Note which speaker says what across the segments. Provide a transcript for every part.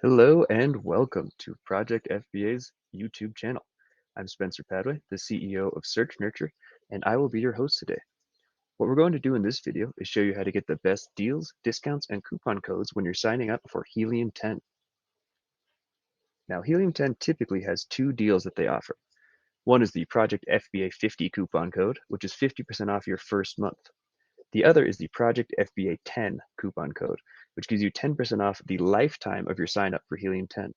Speaker 1: Hello and welcome to Project FBA's YouTube channel. I'm Spencer Padway, the CEO of Search Nurture, and I will be your host today. What we're going to do in this video is show you how to get the best deals, discounts, and coupon codes when you're signing up for Helium 10. Now, Helium 10 typically has two deals that they offer. One is the Project FBA 50 coupon code, which is 50% off your first month. The other is the Project FBA 10 coupon code, which gives you 10% off the lifetime of your sign up for Helium 10.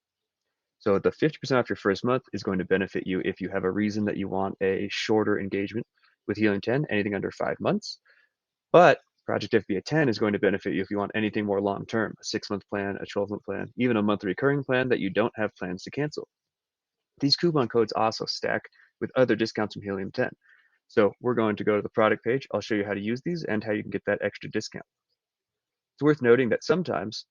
Speaker 1: So the 50% off your first month is going to benefit you if you have a reason that you want a shorter engagement with Helium 10, anything under 5 months. But Project FBA 10 is going to benefit you if you want anything more long term, a 6 month plan, a 12-month plan, even a monthly recurring plan that you don't have plans to cancel. These coupon codes also stack with other discounts from Helium 10. So we're going to go to the product page. I'll show you how to use these and how you can get that extra discount. It's worth noting that sometimes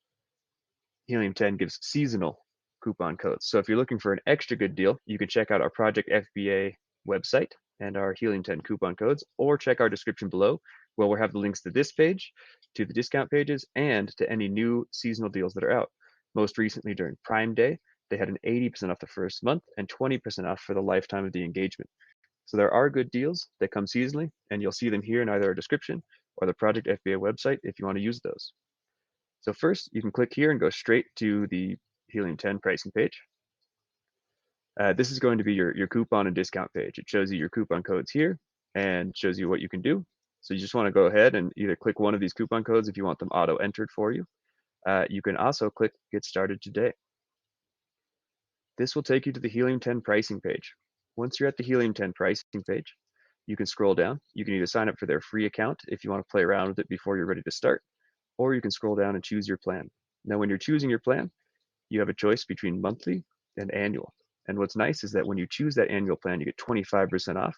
Speaker 1: Helium 10 gives seasonal coupon codes. So if you're looking for an extra good deal, you can check out our Project FBA website and our Helium 10 coupon codes, or check our description below, where we'll have the links to this page, to the discount pages, and to any new seasonal deals that are out. Most recently during Prime Day, they had an 80% off the first month and 20% off for the lifetime of the engagement. So there are good deals that come seasonally, and you'll see them here in either our description or the Project FBA website if you want to use those. So first, you can click here and go straight to the Helium 10 pricing page. This is going to be your coupon and discount page. It shows you your coupon codes here and shows you what you can do. So you just want to go ahead and either click one of these coupon codes if you want them auto-entered for you. You can also click Get Started Today. This will take you to the Helium 10 pricing page. Once you're at the Helium 10 pricing page, you can scroll down. You can either sign up for their free account if you want to play around with it before you're ready to start, or you can scroll down and choose your plan. Now, when you're choosing your plan, you have a choice between monthly and annual. And what's nice is that when you choose that annual plan, you get 25% off.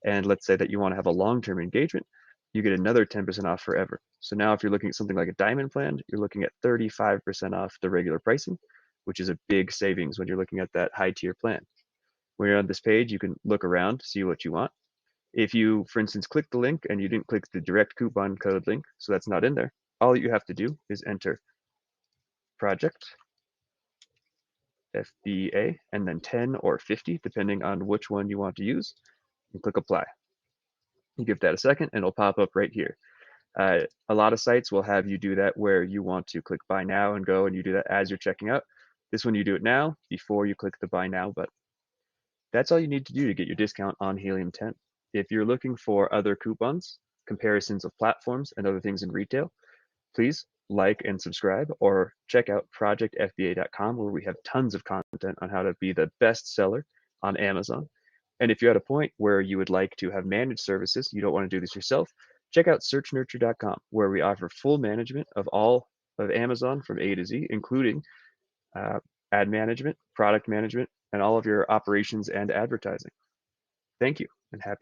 Speaker 1: And let's say that you want to have a long-term engagement, you get another 10% off forever. So now if you're looking at something like a diamond plan, you're looking at 35% off the regular pricing, which is a big savings when you're looking at that high tier plan. When you're on this page, you can look around, see what you want. If you, for instance, click the link and you didn't click the direct coupon code link, so that's not in there, all you have to do is enter project FBA and then 10 or 50, depending on which one you want to use, and click apply. You give that a second and it'll pop up right here. A lot of sites will have you do that where you want to click buy now and go, and you do that as you're checking out. This one you do it now before you click the buy now button. That's all you need to do to get your discount on Helium 10. If you're looking for other coupons, comparisons of platforms, and other things in retail, please like and subscribe, or check out projectfba.com, where we have tons of content on how to be the best seller on Amazon. And if you're at a point where you would like to have managed services, you don't want to do this yourself, check out searchnurture.com, where we offer full management of all of Amazon from A to Z, including ad management, product management, and all of your operations and advertising. Thank you, and happy